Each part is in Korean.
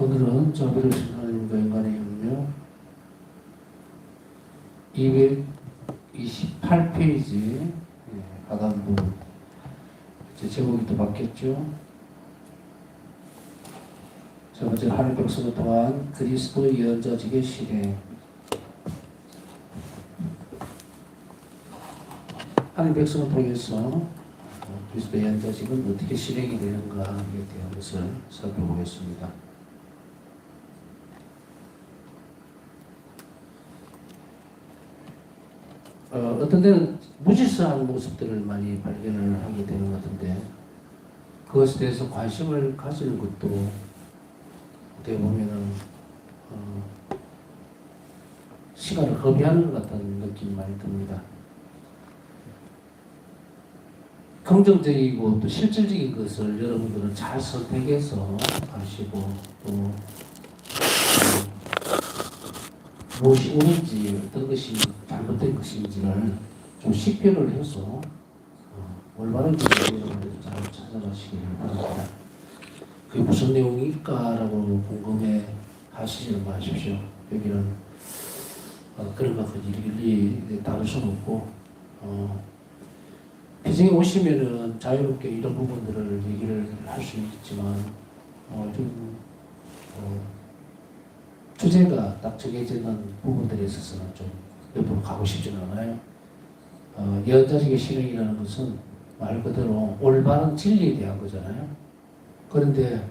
오늘은 자비로우신 하나님과 인간의 혁명 228페이지 하단부 이제 제목이 또 바뀌었죠. 첫 번째 하늘 백성을 통한 그리스도 예언자직의 실행. 하늘 백성을 통해서 그리스도 예언자직은 어떻게 실행이 되는가에 대한 것을 살펴보겠습니다. 어떤 때는 무질서한 모습들을 많이 발견을 하게 되는 것 같은데 그것에 대해서 관심을 가지는 것도 어떻게 보면은 시간을 허비하는 것 같다는 느낌이 많이 듭니다. 긍정적이고 또 실질적인 것을 여러분들은 잘 선택해서 하시고 또 무엇이 옳은지 어떤 것이 잘못된 것인지를 좀 식별을 해서 올바른 길을 잘 찾아가시길 바랍니다. 그게 무슨 내용일까라고 궁금해 하시지 마십시오. 여기는 그런 것까지 일일이 다룰 수는 없고 배정에 오시면은 자유롭게 이런 부분들을 얘기를 할 수 있지만 주제가 딱 정해지는 부분들에 있어서는 좀 옆으로 가고 싶지는 않아요. 예언자직의 실행이라는 것은 말 그대로 올바른 진리에 대한 거잖아요. 그런데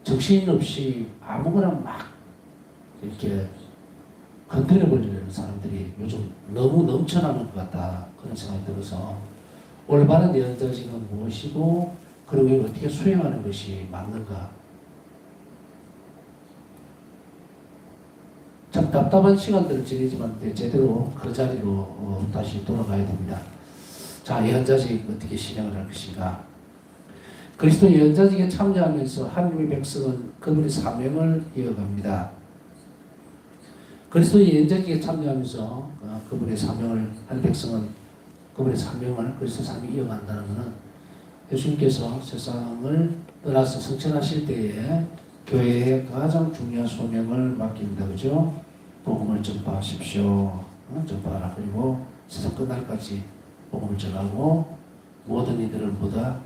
정신없이 아무거나 막 이렇게 건드려버리는 사람들이 요즘 너무 넘쳐나는 것 같다 그런 생각이 들어서 올바른 예언자직은 무엇이고 그리고 이걸 어떻게 수행하는 것이 맞는가. 참 답답한 시간들을 지내지만 제대로 그 자리로 다시 돌아가야 됩니다. 자, 예언자직 어떻게 실행을 할 것인가. 그리스도 예언자직에 참여하면서 하나님의 백성은 그분의 사명을 이어갑니다. 그리스도 예언자직에 참여하면서 그분의 사명을 한 백성은 그분의 사명을 그리스도 사명을 이어간다는 것은 예수님께서 세상을 떠나서 성천하실 때에 교회의 가장 중요한 소명을 맡깁니다. 그죠? 복음을 전파하십시오. 전파하라. 그리고 세상 끝날까지 복음을 전하고 모든 이들을 보다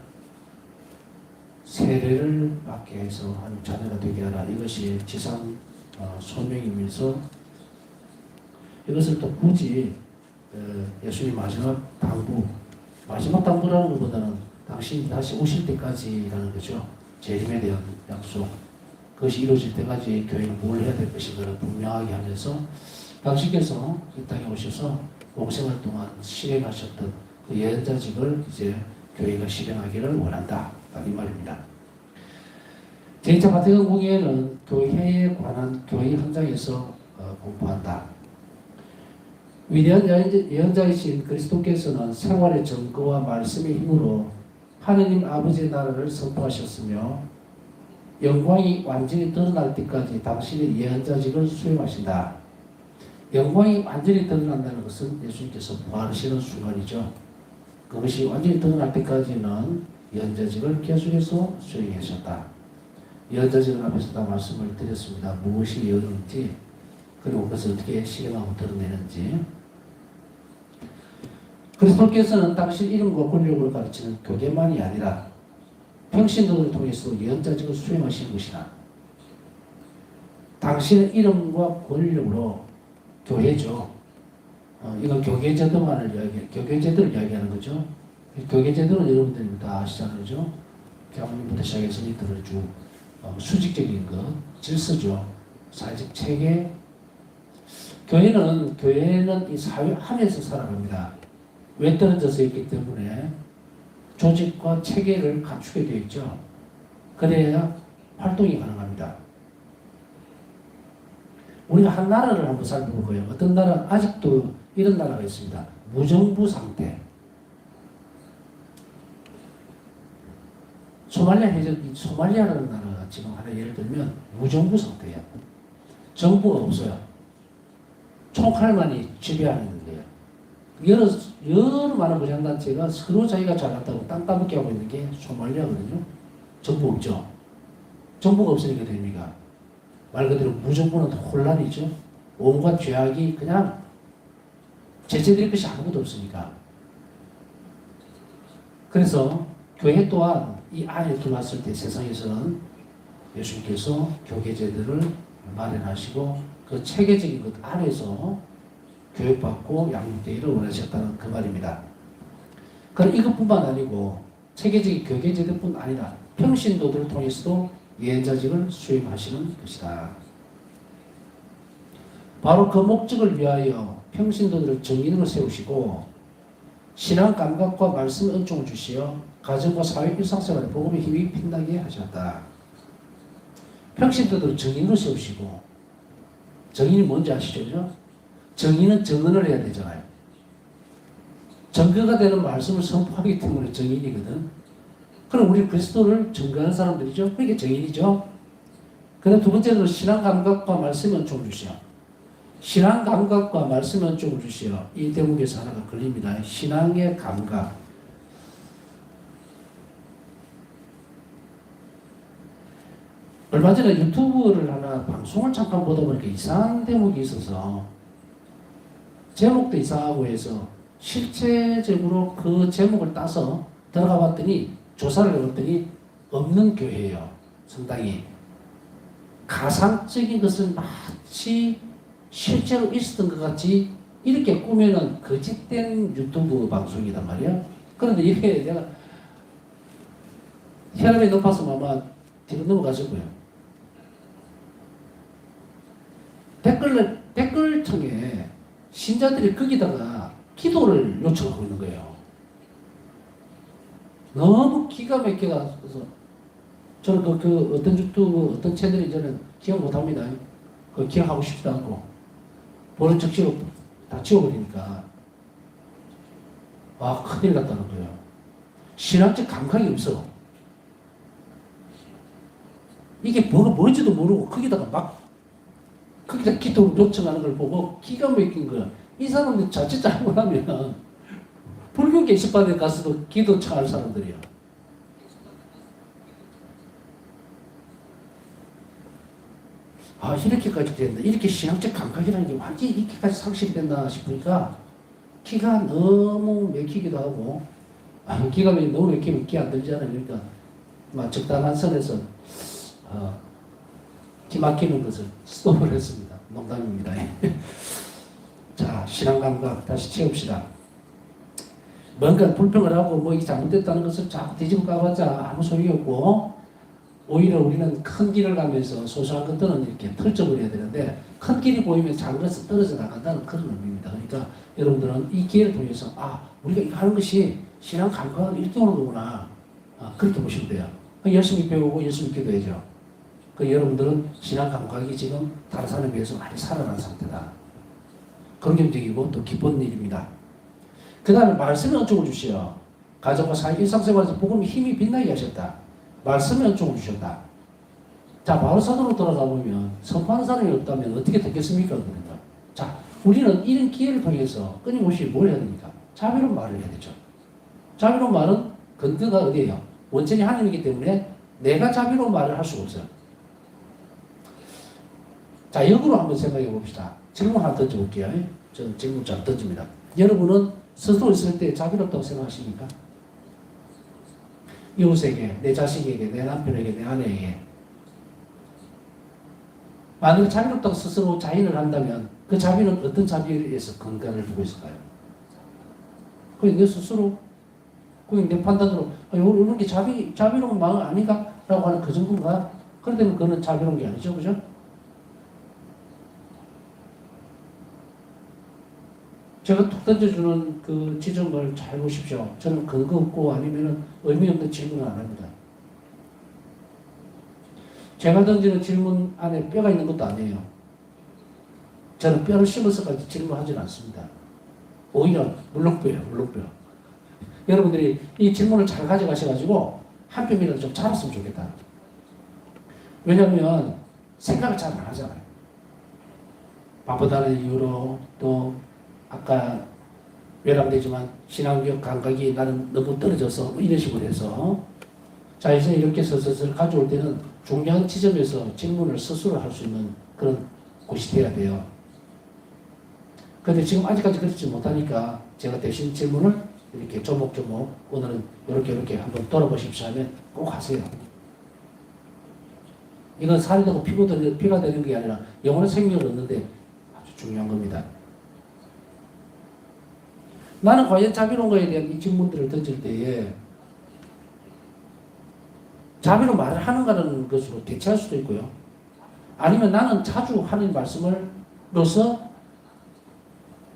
세례를 받게 해서 한 자녀가 되게 하라. 이것이 지상 소명이면서 이것을 또 굳이 예수님 마지막 당부라는 것보다는 당신이 다시 오실 때까지라는 거죠. 재림에 대한 약속. 그것이 이루어질 때까지 교회는 뭘 해야 될 것인가를 분명하게 하면서 당신께서 이 땅에 오셔서 공생활 동안 실행하셨던 그 예언자직을 이제 교회가 실행하기를 원한다. 이 말입니다. 제2차 바티칸 공의회는 교회에 관한 교회 현장에서 공부한다. 위대한 예언자이신 그리스도께서는 생활의 증거와 말씀의 힘으로 하느님 아버지의 나라를 선포하셨으며 영광이 완전히 드러날 때까지 당신의 예언자직을 수행하신다. 영광이 완전히 드러난다는 것은 예수님께서 부활하시는 순간이죠. 그것이 완전히 드러날 때까지는 예언자직을 계속해서 수행하셨다. 예언자직을 앞에서 다 말씀을 드렸습니다. 무엇이 예언인지 그리고 그것을 어떻게 실행하고 드러내는지. 그리스도께서는 당신 이름과 권력을 가르치는 교계만이 아니라 평신도를 통해서 예언자직을 수행하신 것이나 당신의 이름과 권력으로 교회죠. 이건 교계제도를 이야기하는 거죠. 교계제도는 여러분들이 다 아시잖아요. 그죠? 교황님부터 시작해서 밑으로 쭉 수직적인 것, 질서죠. 사회적 체계. 교회는 이 사회 안에서 살아갑니다. 왜 떨어져서 있기 때문에 조직과 체계를 갖추게 되어 있죠. 그래야 활동이 가능합니다. 우리가 한 나라를 한번 살펴볼까요? 어떤 나라, 아직도 이런 나라가 있습니다. 무정부 상태. 소말리아라는 나라가 지금 하나 예를 들면 무정부 상태예요. 정부가 없어요. 총칼만이 지배하는 거예요. 여러 많은 무장단체가 서로 자기가 잘났다고 땅 따먹게 하고 있는 게 소말리아거든요. 정부 없죠. 정부가 없으니까 됩니까? 말 그대로 무정부는 혼란이죠. 온갖 죄악이 그냥 제재될 것이 아무것도 없으니까. 그래서 교회 또한 이 안에 들어왔을 때 세상에서는 예수님께서 교계제들을 마련하시고 그 체계적인 것 안에서 교육받고 양육되기를 원하셨다는 그 말입니다. 그럼 이것뿐만 아니고 체계적인 교계제들뿐 아니라 평신도들을 통해서도 예언자직을 수임하시는 것이다. 바로 그 목적을 위하여 평신도들을 정인으로 세우시고 신앙 감각과 말씀의 은총을 주시어 가정과 사회 일상생활에 복음의 힘이 빛나게 하셨다. 평신도들을 정인으로 세우시고, 정인이 뭔지 아시죠? 정인은 정언을 해야 되잖아요. 증거가 되는 말씀을 선포하기 때문에 정인이거든. 그럼 우리 그리스도를 증거하는 사람들이죠. 그게 정인이죠. 그다음 두 번째는 신앙 감각과 말씀의 은총을 주시어. 신앙 감각과 말씀의 은총을 주시어. 이 대목에서 하나가 걸립니다. 신앙의 감각. 얼마 전에 유튜브를 하나 방송을 잠깐 보다 보니까 이상한 대목이 있어서 제목도 이상하고 해서 실제적으로 그 제목을 따서 들어가 봤더니 조사를 해봤더니 없는 교회예요. 상당히 가상적인 것을 마치 실제로 있었던 것 같이 이렇게 꾸며는 거짓된 유튜브 방송이단 말이야. 그런데 이게 내가 혈압이 높아서 아마 뒤로 넘어가실 거예요. 댓글창에 신자들이 거기다가 기도를 요청하고 있는 거예요. 너무 기가 막혀서 저는 그 어떤 유튜브 어떤 채널이 저는 기억 못합니다. 그 기억하고 싶지도 않고 보는 적시로 다 지워버리니까 큰일 났다는 거예요. 신앙적 감각이 없어. 이게 뭐가 뭔지도 모르고 거기다 기도 요청하는 걸 보고 기가 막힌 거야. 이 사람들 자칫 잘못하면 불교 게시판에 가서도 기도 청할 사람들이야. 이렇게까지 됐나? 이렇게 신앙적 감각이라는 게 완전히 이렇게까지 상실이 됐나 싶으니까 기가 너무 막히기도 하고, 기가 너무 막히면 기 안 들잖아요. 그러니까 적당한 선에서 기 막히는 것을 스톱을 했습니다. 농담입니다. 자, 신앙 감각 다시 채웁시다. 뭔가 불평을 하고 이게 잘못됐다는 것을 자꾸 뒤집어 까봤자 아무 소용이 없고, 오히려 우리는 큰 길을 가면서 소소한 것들은 이렇게 털쳐버려야 되는데 큰 길이 보이면 작은 것은 떨어져 나간다는 그런 의미입니다. 그러니까 여러분들은 이 기회를 통해서 우리가 이거 하는 것이 신앙 감각을 이렇게 오는 거구나. 그렇게 보시면 돼요. 열심히 배우고 열심히 기도해야죠. 여러분들은 신앙 감각이 지금 다른 사람에 비해서 많이 살아난 상태다. 긍정적이고 또 기쁜 일입니다. 그 다음에 말씀의 은총을 주시어 가정과 사회 일상생활에서 복음의 힘이 빛나게 하셨다. 말씀의 은총을 주셨다. 자, 바로 사도로 돌아가 보면 선포하는 사람이 없다면 어떻게 됐겠습니까? 그러니까. 자, 우리는 이런 기회를 통해서 끊임없이 뭘 해야 됩니까? 자비로운 말을 해야 되죠. 자비로운 말은 근거가 어디예요? 원천이 하나님이기 때문에 내가 자비로운 말을 할 수가 없어요. 자, 역으로 한번 생각해 봅시다. 질문 하나 던져볼게요. 저는 질문 잘 던집니다. 여러분은 스스로 있을 때 자비롭다고 생각하십니까? 이웃에게, 내 자식에게, 내 남편에게, 내 아내에게. 만약에 자비롭다고 스스로 자인을 한다면 그 자비는 어떤 자비에서 근간을 두고 있을까요? 그냥 내 스스로, 그냥 내 판단으로 이런 게 자비로운 마음 아닌가? 라고 하는 그 정도인가? 그런데 그거는 자비로운 게 아니죠. 그죠? 제가 툭 던져주는 그 지점을 잘 보십시오. 저는 근거 없고 아니면 의미 없는 질문을 안 합니다. 제가 던지는 질문 안에 뼈가 있는 것도 아니에요. 저는 뼈를 심어서까지 질문하지는 않습니다. 오히려 물렁뼈예요. 물렁뼈. 여러분들이 이 질문을 잘 가져가셔가지고 한 뼘이라도 좀 잡았으면 좋겠다. 왜냐하면 생각을 잘 안 하잖아요. 바쁘다는 이유로 또 아까 외람되지만 신앙적 감각이 나는 너무 떨어져서 이런 식으로 해서 자 이제 이렇게 서서서 가져올 때는 중요한 지점에서 질문을 스스로 할 수 있는 그런 곳이 돼야 돼요. 그런데 지금 아직까지 그렇지 못하니까 제가 대신 질문을 이렇게 조목조목 오늘은 이렇게 한번 돌아보십시오 하면 꼭 하세요. 이건 살이 되고 피가 되는 게 아니라 영혼의 생명을 얻는데 아주 중요한 겁니다. 나는 과연 자비로운가에 대한 이 질문들을 던질 때에 자비로 말을 하는가라는 것으로 대체할 수도 있고요. 아니면 나는 자주 하는 말씀으로서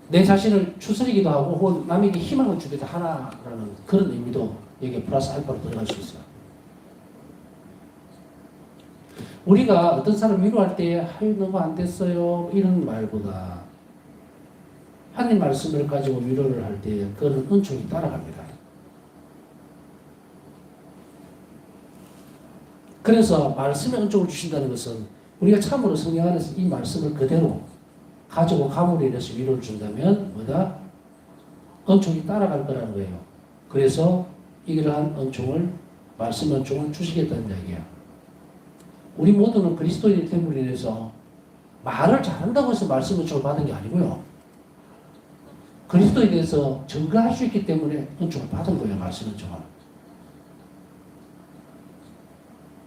내 자신을 추스리기도 하고 혹은 남에게 희망을 주기도 하나라는 그런 의미도 여기에 플러스 알파로 들어갈 수 있어요. 우리가 어떤 사람 위로할 때 아유 너무 안 됐어요 이런 말보다 하나님 말씀을 가지고 위로를 할 때 그런 은총이 따라갑니다. 그래서 말씀에 은총을 주신다는 것은 우리가 참으로 성령 안에서 이 말씀을 그대로 가지고 감으로 인해서 위로를 준다면 뭐다? 은총이 따라갈 거라는 거예요. 그래서 이러한 은총을 말씀 은총을 주시겠다는 이야기야. 우리 모두는 그리스도인의 됨으로 인해서 말을 잘한다고 해서 말씀 은총을 받은 게 아니고요. 그리스도에 대해서 증거할 수 있기 때문에 은총을 받은 거예요. 말씀 은총을.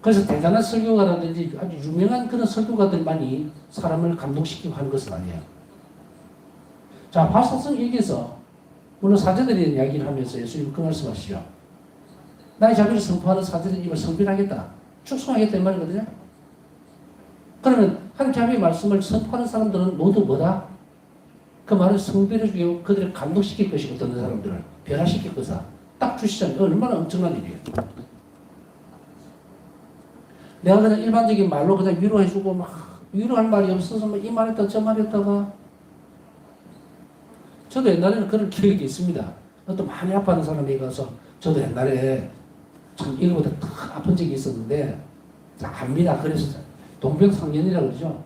그래서 대단한 설교가라든지 아주 유명한 그런 설교가들만이 사람을 감동시키고 하는 것은 아니에요. 자, 바사성 일기에서 물론 사제들이 이야기를 하면서 예수님 그 말씀하시죠. 나의 자비를 선포하는 사제들 입을 성별하겠다. 축성하겠다 이 말이거든요. 그러면 한 자비의 말씀을 선포하는 사람들은 모두 뭐다? 그 말을 성별해주고 그들을 감동시킬 것이고 듣는 사람들을 변화시킬 거다. 딱 주시잖아요. 얼마나 엄청난 일이에요. 내가 그냥 일반적인 말로 그냥 위로해주고 막 위로할 말이 없어서 막 이 말했다가 저 말했다가 저도 옛날에는 그런 기억이 있습니다. 또 많이 아파하는 사람에게 가서 저도 옛날에 참 이거보다 더 아픈 적이 있었는데 압니다. 그래서 동병상련이라고 그러죠.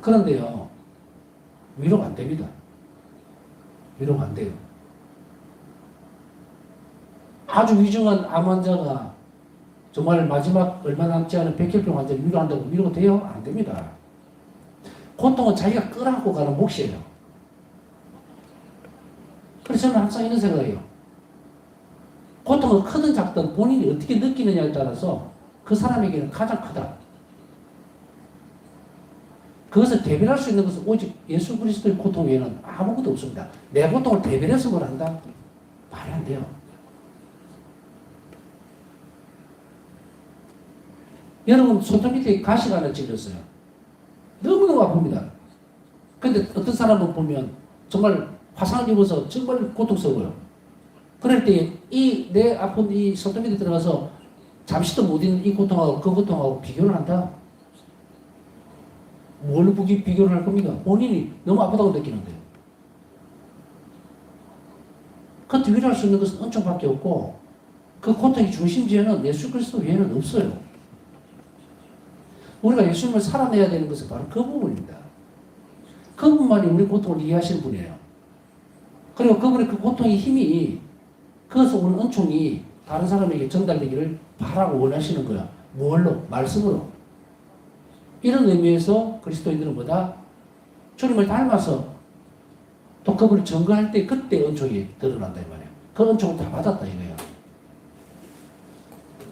그런데요. 위로가 안 됩니다. 위로가 안 돼요. 아주 위중한 암 환자가 정말 마지막 얼마 남지 않은 백혈병 환자를 위로한다고 위로가 돼요? 안 됩니다. 고통은 자기가 끌어안고 가는 몫이에요. 그래서 저는 항상 이런 생각이에요. 고통은 크든 작든 본인이 어떻게 느끼느냐에 따라서 그 사람에게는 가장 크다. 그것을 대변할 수 있는 것은 오직 예수 그리스도의 고통 외에는 아무것도 없습니다. 내 고통을 대변해서 뭘 한다? 말이 안 돼요. 여러분 손톱 밑에 가시가 하나 찔렸어요. 너무너무 아픕니다. 근데 어떤 사람은 보면 정말 화상을 입어서 정말 고통스러워요. 그럴 때 이 내 아픈 이 손톱 밑에 들어가서 잠시도 못 있는 이 고통하고 그 고통하고 비교를 한다? 뭘 비교를 할 겁니까? 본인이 너무 아프다고 느끼는데요. 그것도 위로할 수 있는 것은 은총밖에 없고 그 고통의 중심지에는 예수 그리스도 외에는 없어요. 우리가 예수님을 살아내야 되는 것은 바로 그 부분입니다. 그분만이 우리 고통을 이해하시는 분이에요. 그리고 그분의 그 고통의 힘이 그것을 오는 은총이 다른 사람에게 전달되기를 바라고 원하시는 거야. 뭘로? 말씀으로. 이런 의미에서 그리스도인들은 뭐다? 주님을 닮아서 또 그분을 증거할 때 그때 은총이 드러난다 이 말이에요. 그 은총을 다 받았다 이거예요.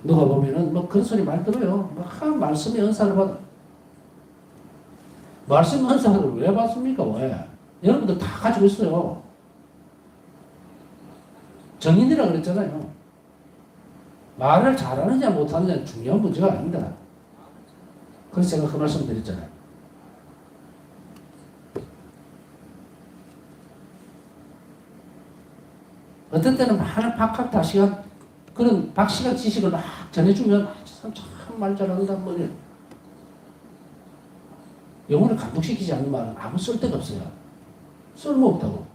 누가 보면은 뭐 그런 소리 많이 들어요. 막 말씀의 은사를 받아. 말씀 은사를 왜 받습니까? 왜? 여러분들 다 가지고 있어요. 정인이라 그랬잖아요. 말을 잘하느냐 못하느냐 중요한 문제가 아닙니다. 그래서 제가 그 말씀 드렸잖아요. 어떤 때는 많은 박학다시간 그런 박시간 지식을 막 전해주면 참 말 잘한다 뭐 이래. 영혼을 감동시키지 않는 말은 아무 쓸데가 없어요. 쓸모없다고.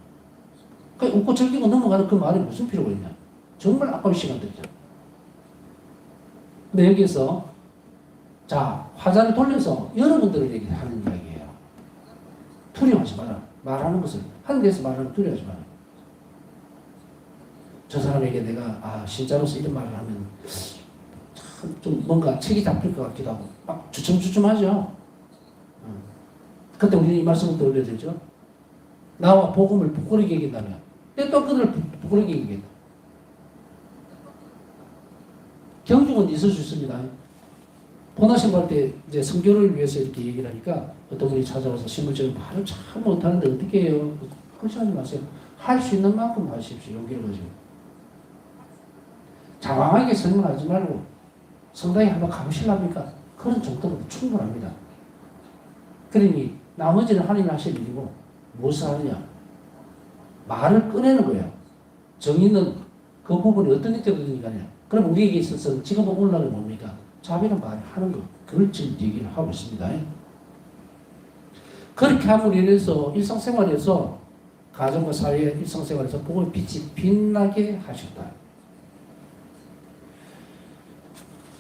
그러니까 웃고 즐기고 넘어가는 그 말이 무슨 필요가 있냐. 정말 아까운 시간들이죠. 근데 여기서 자 화자를 돌려서 여러분들에게 하는 이야기예요. 두려워하지 마라. 말하는 것을 하늘에서 말하는 두려워하지 마라. 저 사람에게 내가 진짜로서 이런 말을 하면 참 좀 뭔가 책이 잡힐 것 같기도 하고 막 주춤주춤하죠. 그때 우리는 이 말씀을 떠올려야 되죠. 나와 복음을 부끄러게 여긴다면 또 그들을 부끄러게 여기겠다. 경중은 있을 수 있습니다. 본하심 할 때 이제 선교를 위해서 이렇게 얘기를 하니까 어떤 분이 찾아와서 신물적인 말을 참 못하는데 어떻게 해요? 그렇지 하지 마세요. 할 수 있는 만큼 하십시오. 용기를 가지고. 장황하게 설명하지 말고 성당에 한번 가보실랍니까? 그런 정도로 충분합니다. 그러니 나머지는 하나님 하실 일이고 무엇을 하느냐? 말을 꺼내는 거예요. 정의는 그 부분이 어떤 형태로든지 간에 그럼 우리에게 있어서 지금 오늘날은 뭡니까? 자비는 말을 하는 것. 그걸 지금 얘기를 하고 있습니다. 그렇게 함으로 인해서 일상생활에서 가정과 사회 일상생활에서 복음의 빛이 빛나게 하셨다.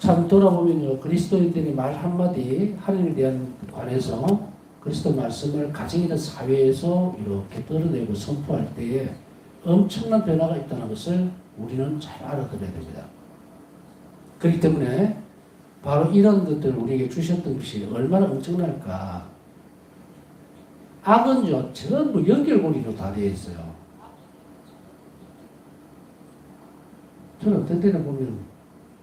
참 돌아보면요. 그리스도인들이 말 한마디 하나님에 대한 관해서 그리스도 말씀을 가정이나 사회에서 이렇게 드러내고 선포할 때에 엄청난 변화가 있다는 것을 우리는 잘 알아들어야 됩니다. 그렇기 때문에 바로 이런 것들을 우리에게 주셨던 것이 얼마나 엄청날까. 악은요, 전부 연결고리로 다 되어 있어요. 저는 어떤 때는 보면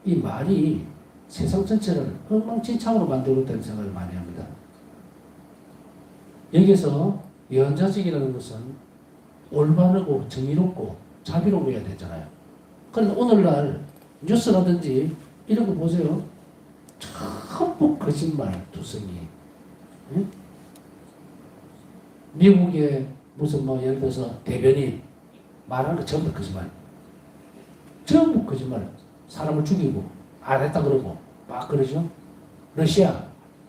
이 말이 세상 전체를 엉망진창으로 만들고 있다는 생각을 많이 합니다. 여기서 예언자직이라는 것은 올바르고 정의롭고 자비로워야 되잖아요. 그런데 오늘날 뉴스라든지 이런 거 보세요. 전부 거짓말 투성이. 응? 미국의 무슨 뭐 예를 들어서 대변인 말하는 거 전부 거짓말. 전부 거짓말. 사람을 죽이고 안 했다 그러고 막 그러죠. 러시아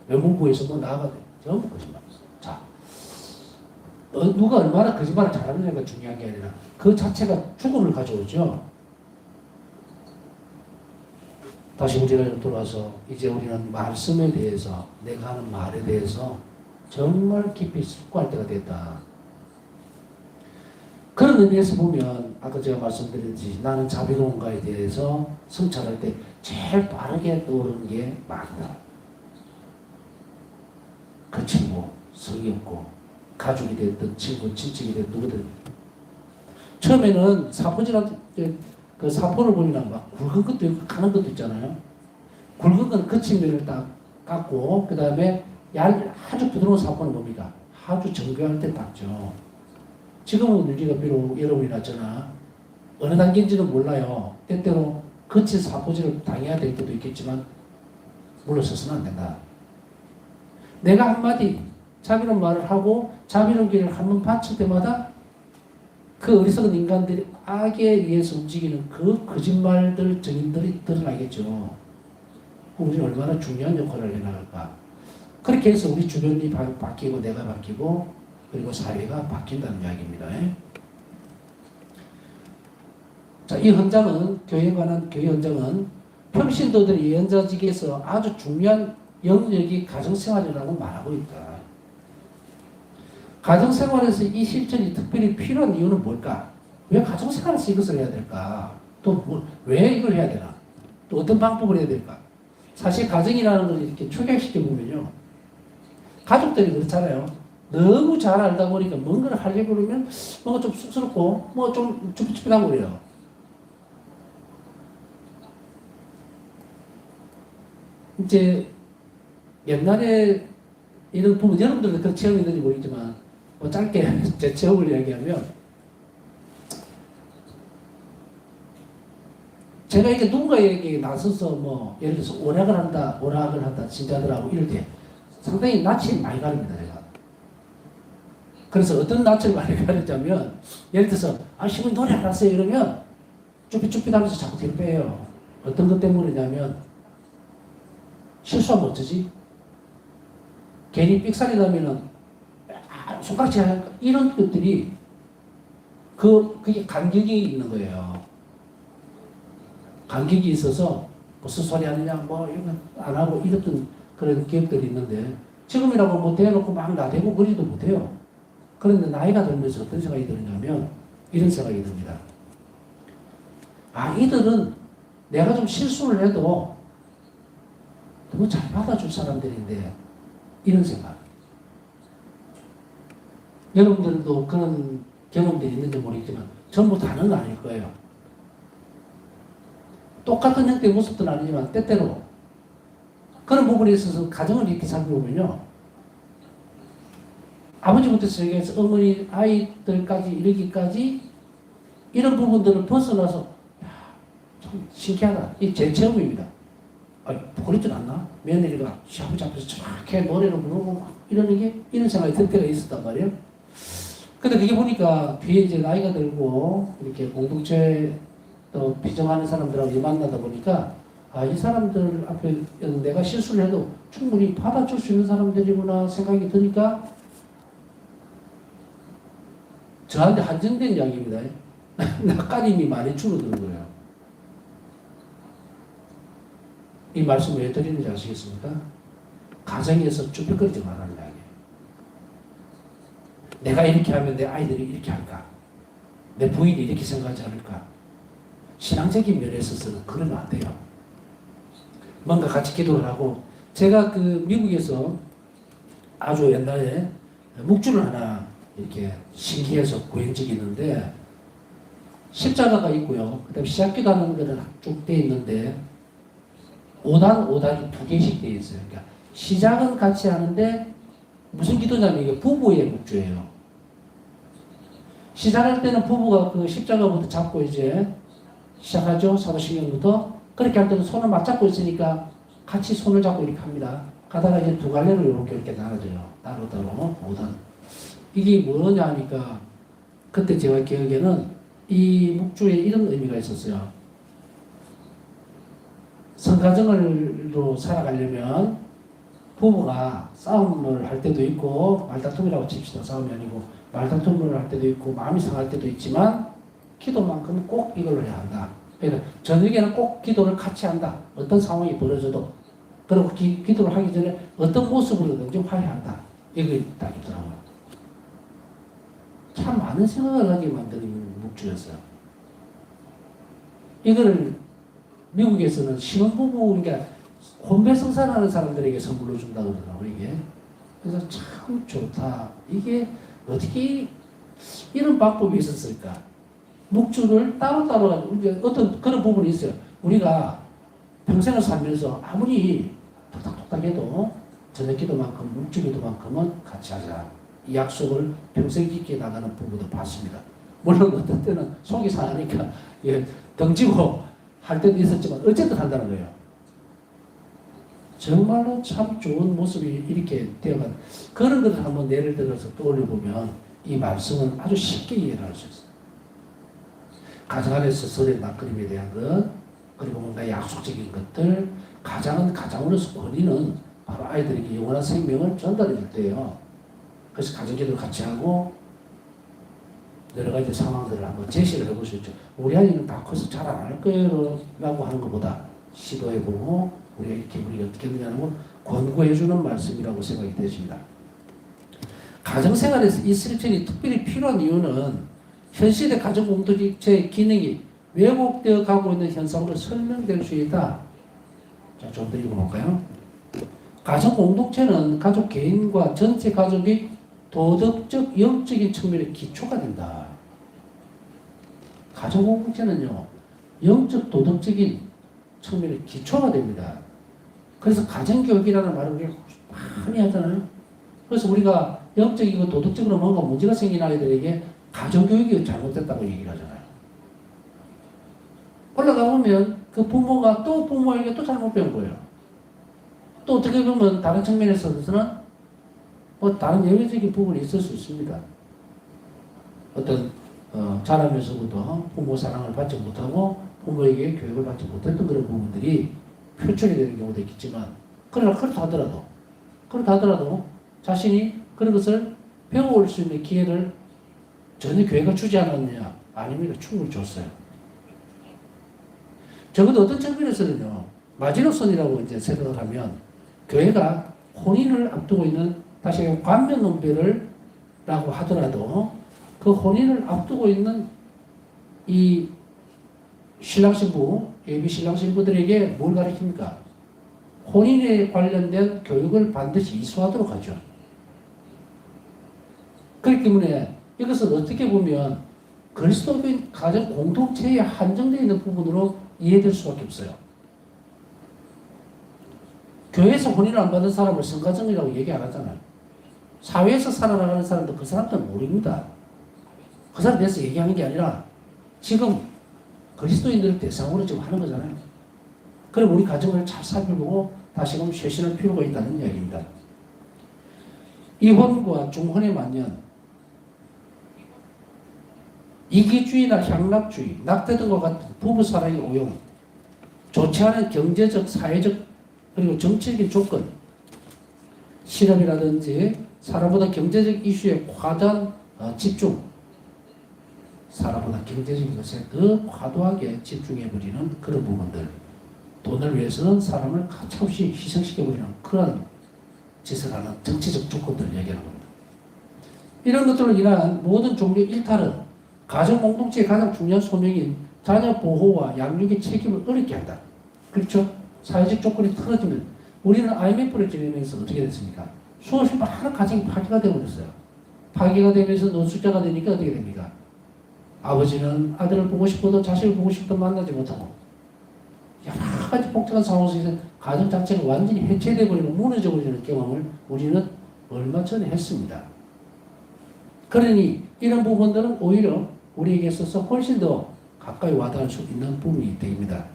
외무부에서 뭐 나와가 전부 거짓말. 자, 누가 얼마나 거짓말을 잘하느냐가 중요한 게 아니라 그 자체가 죽음을 가져오죠. 다시 우리가 좀 돌아와서 이제 우리는 말씀에 대해서 내가 하는 말에 대해서 정말 깊이 숙고할 때가 됐다. 그런 의미에서 보면 아까 제가 말씀드렸듯이 나는 자비로운가에 대해서 성찰할 때 제일 빠르게 떠오르는 게 말이다. 거칠고 성의 없고 가족이 됐든 친구, 친척이 됐든 누구든 처음에는 사포질한테 그 사포를 보면 막 굵은 것도 있고 가는 것도 있잖아요. 굵은 건 거친 면을 딱 깎고 그 다음에 아주 부드러운 사포는 뭡니까? 아주 정교할 때 닦죠. 지금은 우리가 비록 여러분이 났잖아. 어느 단계인지는 몰라요. 때때로 거친 사포질을 당해야 될 때도 있겠지만 물러서서는 안 된다. 내가 한마디 자비로운 말을 하고 자비로운 길을 한번 바칠 때마다 그 어리석은 인간들이 악에 의해서 움직이는 그 거짓말들, 증인들이 드러나겠죠. 우리는 얼마나 중요한 역할을 해나갈까. 그렇게 해서 우리 주변이 바뀌고 내가 바뀌고 그리고 사회가 바뀐다는 이야기입니다. 자, 이 현장은 교회에 관한 교회 현장은 평신도들이 예언자직에서 아주 중요한 영역이 가정생활이라고 말하고 있다. 가정생활에서 이 실천이 특별히 필요한 이유는 뭘까? 왜 가정생활에서 이것을 해야 될까? 또 왜 이걸 해야 되나? 또 어떤 방법을 해야 될까? 사실 가정이라는 걸 이렇게 축약시켜 보면요. 가족들이 그렇잖아요. 너무 잘 알다 보니까 뭔가를 하려고 그러면 뭔가 좀 쑥스럽고 뭐 좀 쭈삣쭈삣하고 그래요. 이제 옛날에 이런 부분 여러분들도 그런 체험이 있는지 모르겠지만 뭐 짧게 제 체험을 이야기하면 제가 이렇게 누군가에게 나서서 뭐 예를 들어서 오락을 한다 신자들하고 이럴 때 상당히 낯이 많이 가립니다. 제가. 그래서 어떤 낯을 많이 가렸냐면 예를 들어서 시부님 노래 안 하세요 이러면 쭈삣쭈삣 하면서 자꾸 뒤로 빼요. 어떤 것 때문이냐면 실수하면 어쩌지? 괜히 삑살이 나면은 손가락질 하니까 이런 것들이 그게 간격이 있는 거예요. 간격이 있어서 무슨 소리 하느냐 뭐 이런 안 하고 이랬던 그런 기억들이 있는데 지금이라고 뭐 대놓고 막 나대고 그리도 못해요. 그런데 나이가 들면서 어떤 생각이 드냐면 이런 생각이 듭니다. 이들은 내가 좀 실수를 해도 너무 잘 받아줄 사람들인데 이런 생각. 여러분들도 그런 경험들이 있는지 모르겠지만 전부 다는 아닐 거예요. 똑같은 형태의 모습들은 아니지만 때때로 그런 부분에 있어서 가정을 이렇게 살펴보면요. 아버지부터 시작해서 어머니, 아이들까지 이르기까지 이런 부분들을 벗어나서 야, 참 신기하다. 이게 제 체험입니다. 그렇진 않나? 며느리가 시아버지 앞에서 저렇게 노래를 부르고 막 이러는 게 이런 생각이 들 때가 있었단 말이에요. 근데 그게 보니까 뒤에 이제 나이가 들고 이렇게 공동체 또 비정하는 사람들하고 만나다 보니까 이 사람들 앞에 내가 실수를 해도 충분히 받아줄 수 있는 사람들이구나 생각이 드니까 저한테 한정된 이야기입니다. 낯가림이 많이 줄어드는 거예요. 이 말씀 왜 드리는지 아시겠습니까? 가정에서 쭈뼛거리지 말라는 이야기예요. 내가 이렇게 하면 내 아이들이 이렇게 할까? 내 부인이 이렇게 생각하지 않을까? 신앙적인 면에 있어서는 그러면 안 돼요. 뭔가 같이 기도를 하고 제가 그 미국에서 아주 옛날에 묵주를 하나 이렇게 신기해서 구한 적이 있는데 십자가가 있고요. 그 다음에 시작기도 하는 데는 쭉 돼 있는데 5단, 5단이 2개씩 돼 있어요. 그러니까 시작은 같이 하는데 무슨 기도냐면 이게 부부의 묵주예요. 시작할 때는 부부가 그 십자가부터 잡고 이제 시작하죠. 사도신경부터. 그렇게 할 때는 손을 맞잡고 있으니까 같이 손을 잡고 이렇게 합니다. 가다가 이제 두 갈래로 이렇게 나눠져요. 따로따로 5단. 이게 뭐냐 하니까 그때 제가 기억에는 이 묵주에 이런 의미가 있었어요. 성가정으로 살아가려면 부부가 싸움을 할 때도 있고 말다툼이라고 칩시다. 싸움이 아니고 말다툼을 할 때도 있고 마음이 상할 때도 있지만 기도만큼은 꼭 이걸로 해야 한다. 그러니까 저녁에는 꼭 기도를 같이 한다. 어떤 상황이 벌어져도. 그리고 기도를 하기 전에 어떤 모습으로든지 화해한다. 이게 딱 있더라고요. 참 많은 생각을 하게 만드는 묵주였어요. 이거를 미국에서는 신혼부부, 그러니까 혼배 성산하는 사람들에게 선물로 준다고 그러더라고요, 이게. 그래서 참 좋다. 이게 어떻게 이런 방법이 있었을까? 묵주를 따로따로, 어떤 그런 부분이 있어요. 우리가 평생을 살면서 아무리 톡탁톡탁 해도 저녁 기도만큼, 묵주 기도만큼은 같이 하자. 이 약속을 평생 깊게 나가는 부부도 봤습니다. 물론 어떤 때는 속이 상하니까 덩지고 할 때도 있었지만 어쨌든 한다는 거예요. 정말로 참 좋은 모습이 이렇게 되어간 그런 것을 한번 예를 들어서 떠올려보면 이 말씀은 아주 쉽게 이해를 할 수 있어요. 가정 안에서 서로의 낯가림에 대한 것, 그리고 뭔가 약속적인 것들, 가장은 가장으로서 권위는 바로 아이들에게 영원한 생명을 전달해 줄 때예요. 그래서 가정기도를 같이 하고 여러 가지 상황들을 한번 제시를 해볼 수 있죠. 우리 아이는 다 커서 잘 안 할 거예요 라고 하는 것보다 시도해보고 우리가 어떻게 하느냐는 건 권고해주는 말씀이라고 생각이 되십니다. 가정생활에서 이 실천이 특별히 필요한 이유는 현실의 가정 공동체의 기능이 왜곡되어 가고 있는 현상을 설명될 수 있다. 자, 좀 더 읽어볼까요? 가정 공동체는 가족 개인과 전체 가족이 도덕적, 영적인 측면의 기초가 된다. 가정 공동체는요, 영적, 도덕적인 측면의 기초가 됩니다. 그래서 가정교육이라는 말을 우리가 많이 하잖아요. 그래서 우리가 영적이고 도덕적으로 뭔가 문제가 생긴 아이들에게 가정교육이 잘못됐다고 얘기를 하잖아요. 올라가 보면 그 부모가 또 부모에게 또 잘못 배운 거예요. 또 어떻게 보면 다른 측면에서는 뭐 다른 예외적인 부분이 있을 수 있습니다. 어떤 자라면서부터 부모 사랑을 받지 못하고 부모에게 교육을 받지 못했던 그런 부분들이 표출이 되는 경우도 있겠지만 그러나 그렇다 하더라도 자신이 그런 것을 배워올 수 있는 기회를 전혀 교회가 주지 않았느냐? 아닙니다. 충분히 줬어요. 적어도 어떤 측면에서는요, 마지노선이라고 이제 생각을 하면 교회가 혼인을 앞두고 있는 다시 관면논배를 라고 하더라도 그 혼인을 앞두고 있는 이 신랑 신부, 예비 신랑 신부들에게 뭘 가르칩니까? 혼인에 관련된 교육을 반드시 이수하도록 하죠. 그렇기 때문에 이것은 어떻게 보면 그리스도인 가정 공동체에 한정되어 있는 부분으로 이해될 수밖에 없어요. 교회에서 혼인을 안 받은 사람을 성가정이라고 얘기 안 하잖아요. 사회에서 살아나가는 사람도 그 사람들은 모릅니다. 그 사람 대해서 얘기하는 게 아니라 지금 그리스도인들을 대상으로 지금 하는 거잖아요. 그럼 우리 가정을 잘 살펴보고 다시금 쇄신할 필요가 있다는 이야기입니다. 이혼과 중혼의 만연, 이기주의나 향락주의, 낙태 등과 같은 부부사랑의 오용, 좋지 않은 경제적, 사회적, 그리고 정치적인 조건, 실업이라든지 사람보다 경제적 이슈에 과도한 집중, 사람보다 경제적인 것에 더 과도하게 집중해버리는 그런 부분들, 돈을 위해서는 사람을 가차없이 희생시켜버리는 그런 짓을 하는 정치적 조건들을 얘기하는 겁니다. 이런 것들로 인한 모든 종류의 일탈은 가정 공동체의 가장 중요한 소명인 자녀 보호와 양육의 책임을 어렵게 한다. 그렇죠? 사회적 조건이 틀어지면 우리는 IMF를 지내면서 어떻게 됐습니까? 수없이 많은 가정이 파괴가 되어버렸어요. 파괴가 되면서 노숙자가 되니까 어떻게 됩니까? 아버지는 아들을 보고 싶어도 자식을 보고 싶어도 만나지 못하고 여러 가지 복잡한 상황 속에서 가정 자체가 완전히 해체되어 버리고 무너져 버리는 경험을 우리는 얼마 전에 했습니다. 그러니 이런 부분들은 오히려 우리에게 있어서 훨씬 더 가까이 와닿을 수 있는 부분이 됩니다.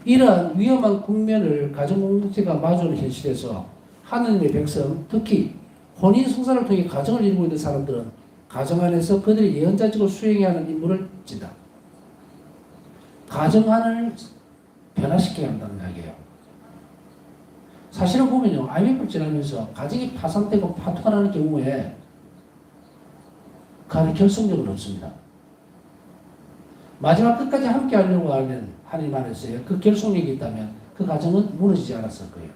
이러한 위험한 국면을 가정공동체가 마주하는 현실에서 하느님의 백성, 특히 혼인 성사를 통해 가정을 이루고 있는 사람들은 가정 안에서 그들이 예언자직을 수행해야 하는 임무를 진다. 가정안을 변화시켜야 한다는 이야기예요. 사실은 보면요, IMF를 지나면서 가정이 파산되고 파토가 나는 경우에 그 결속력은 없습니다. 마지막 끝까지 함께 하려고 하는 하나님 안에서의 그 결속력이 있다면 그 가정은 무너지지 않았을 거예요.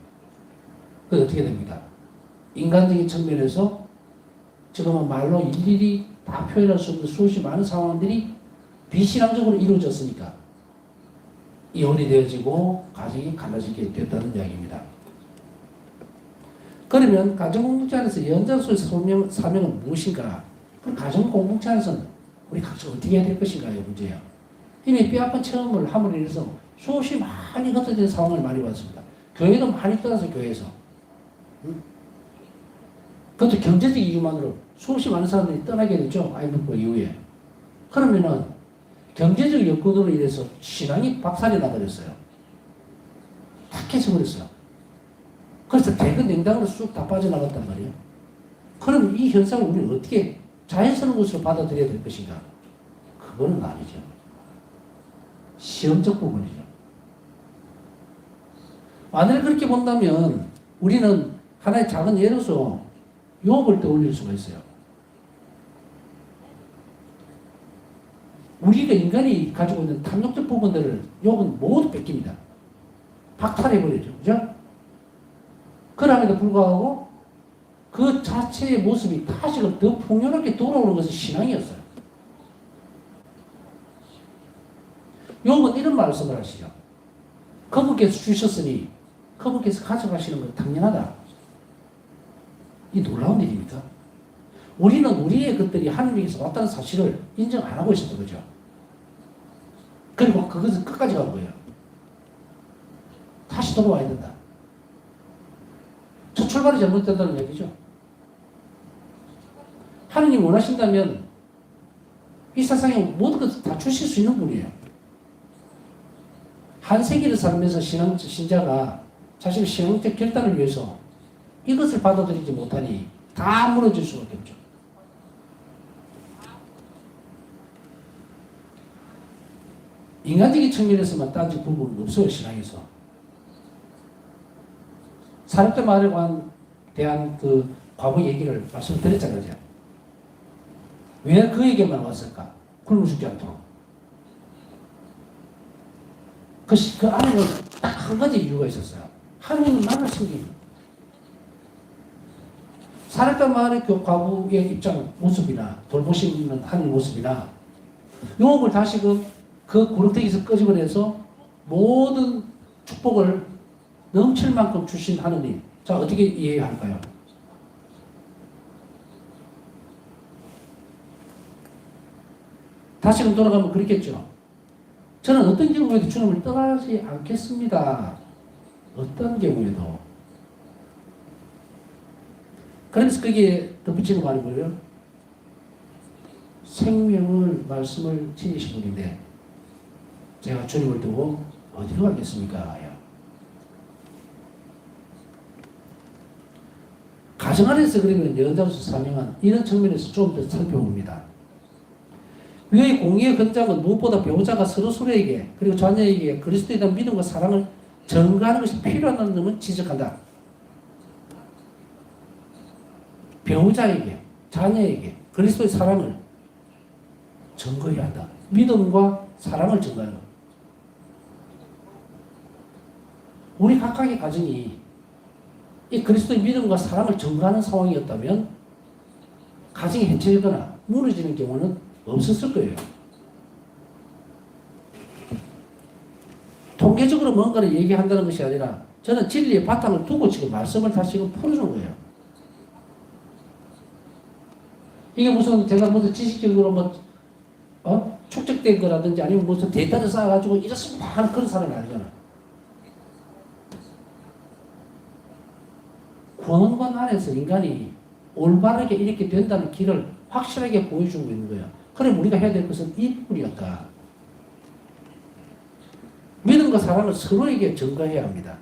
그게 어떻게 됩니까? 인간적인 측면에서 지금은 말로 일일이 다 표현할 수 없는 수없이 많은 상황들이 비신앙적으로 이루어졌으니까 이혼이 되어지고 가정이 갈라지게 됐다는 이야기입니다. 그러면 가정공동체 안에서 예언자로서의 사명은 무엇인가? 그럼 가정공동체 안에서는 우리 각자 어떻게 해야 될 것인가요? 문제예요. 이미 뼈아픈 체험을 함으로 인해서 수없이 많이 흩어진 상황을 많이 봤습니다. 교회도 많이 떠나서 교회에서. 그것도 경제적 이유만으로 수없이 많은 사람들이 떠나게 되죠. IMF 이후에. 그러면은 경제적 여건으로 인해서 신앙이 박살이 나버렸어요. 다 깨져버렸어요. 그래서 대근 냉장으로 쑥 다 빠져나갔단 말이에요. 그럼 이 현상을 우리는 어떻게 자연스러운 것으로 받아들여야 될 것인가? 그거는 아니죠. 시험적 부분이죠. 만약에 그렇게 본다면 우리는 하나의 작은 예로서 욥을 떠올릴 수가 있어요. 우리가 인간이 가지고 있는 탐욕적 부분들을 욥은 모두 뺏깁니다. 박탈해버리죠. 그죠? 그럼에도 불구하고 그 자체의 모습이 다시금 더 풍요롭게 돌아오는 것은 신앙이었어요. 욥은 이런 말씀을 하시죠. 그분께서 주셨으니 그분께서 가져가시는 건 당연하다. 이 놀라운 일입니까? 우리는 우리의 것들이 하나님께서 왔다는 사실을 인정 안 하고 있었던 거죠. 그리고 그것을 끝까지 간 거예요. 다시 돌아와야 된다. 저 출발이 잘못된다는 얘기죠. 하나님 원하신다면 이 세상에 모든 것을 다 주실 수 있는 분이에요. 한 세기를 살면서 신자가 자신의 신앙적 결단을 위해서 이것을 받아들이지 못하니 다 무너질 수밖에 없죠. 인간적인 측면에서만 따질 부분은 없어요, 신앙에서. 사렙자 마을에 대한 그 과거 얘기를 말씀드렸잖아요. 왜 그에게만 왔을까? 굶어 죽지 않도록. 그 안에는 딱 한 가지 이유가 있었어요. 하나님은 나를 섬깁니다. 사렙자 마을의 그 과부의 입장 모습이나 돌보시는 하는 모습이나 욥을 다시금 그 구렁텅이에서 끄집어내서 모든 축복을 넘칠 만큼 주신 하느님. 자, 어떻게 이해해야 할까요? 다시금 돌아가면 그렇겠죠. 저는 어떤 경우에도 주님을 떠나지 않겠습니다. 어떤 경우에도. 그래서 거기에 덧붙이는 말이 뭐예요? 생명을, 말씀을 지니신 분인데 제가 주님을 두고 어디로 가겠습니까? 가정 안에서 그러면 연장수 사명한 이런 측면에서 좀 더 살펴봅니다. 위의 공의의 근작은 무엇보다 배우자가 서로에게 그리고 자녀에게 그리스도에 대한 믿음과 사랑을 전가하는 것이 필요하다는 점을 지적한다. 배우자에게, 자녀에게 그리스도의 사랑을 전거해야 한다. 믿음과 사랑을 전가하는 것. 우리 각각의 가정이 이 그리스도의 믿음과 사랑을 전가하는 상황이었다면 가정이 해체되거나 무너지는 경우는 없었을 거예요. 통계적으로 뭔가를 얘기한다는 것이 아니라 저는 진리의 바탕을 두고 지금 말씀을 다시 풀어준 거예요. 이게 무슨 제가 무슨 지식적으로 축적된 거라든지 아니면 무슨 데이터를 쌓아가지고 이렇습니다 하는 그런 사람이 아니잖아. 구원관 안에서 인간이 올바르게 이렇게 된다는 길을 확실하게 보여주고 있는 거예요. 그럼 우리가 해야 될 것은 이 부분이었다. 믿음과 사랑을 서로에게 전가해야 합니다.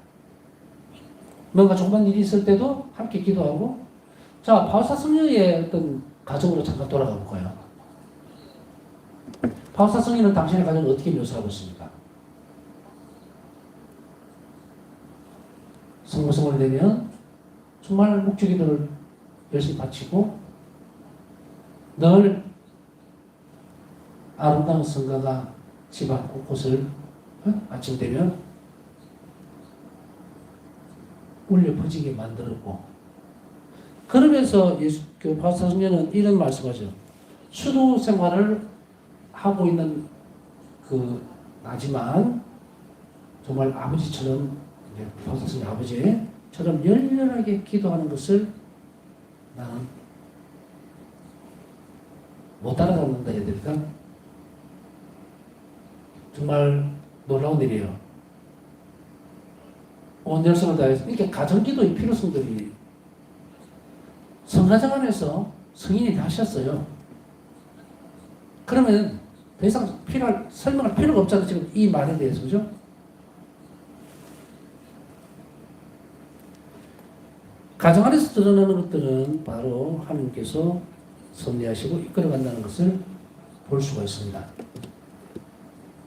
뭔가 조그만 일이 있을 때도 함께 기도하고. 자, 바울사성녀의 어떤 가정으로 잠깐 돌아가 볼까요? 바울사성녀는 당신의 가정을 어떻게 묘사하고 있습니까? 성모성을 내면 정말 목적기도를 열심히 바치고 늘 아름다운 성가가 집안 곳곳을 아침 되면 울려 퍼지게 만들었고, 그러면서 그 바울사성녀는 이런 말씀하죠. 수도 생활을 하고 있는 나지만 정말 아버지처럼, 바울사성녀 아버지처럼 열렬하게 기도하는 것을 나는 못 따라잡는다 해야 될까? 정말 놀라운 일이에요. 온 열성을 다해서 이렇게 가정기도의 필요성들이 성가정 안에서 성인이 다 하셨어요. 그러면 더 이상 설명할 필요가 없잖아요. 지금 이 말에 대해서, 그죠? 가정 안에서 드러나는 것들은 바로 하나님께서 섭리하시고 이끌어간다는 것을 볼 수가 있습니다.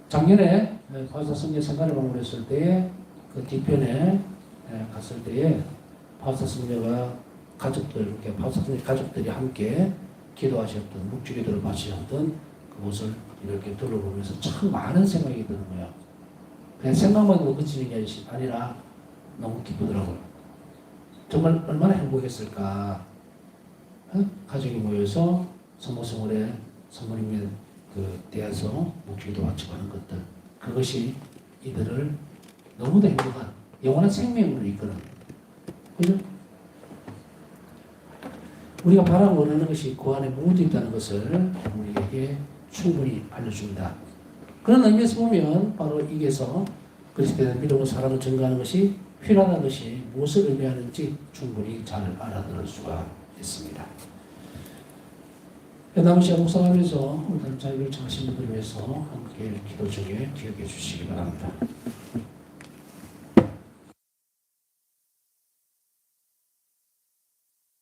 작년에 바울사성녀 생가를 방문했을 때에 그 뒤편에 갔을 때에 바울사성녀가 바울사성녀 가족들이 함께 기도하셨던, 묵주기도를 바치셨던 그곳을 이렇게 둘러보면서 참 많은 생각이 드는 거예요. 그냥 생각만 하고 그치는 게 아니라 너무 기쁘더라고요. 정말 얼마나 행복했을까. 가족이 모여서 성모성월에 성모님에 대해서 묵주기도 바치고 하는 것들, 그것이 이들을 너무도 행복한 영원한 생명으로 이끄는, 그죠? 우리가 바라고 원하는 것이 그 안에 모두 있다는 것을 우리에게 충분히 알려줍니다. 그런 의미에서 보면 바로 이게서 그리스도에 대한 믿음과 사랑을 전가하는 것이 필요하다는 것이 무엇을 의미하는지 충분히 잘 알아들을 수가 있습니다. 남은 시간 묵상하면서 오늘 자유를 청하신 분들을 위해서 함께 기도 중에 기억해 주시기 바랍니다.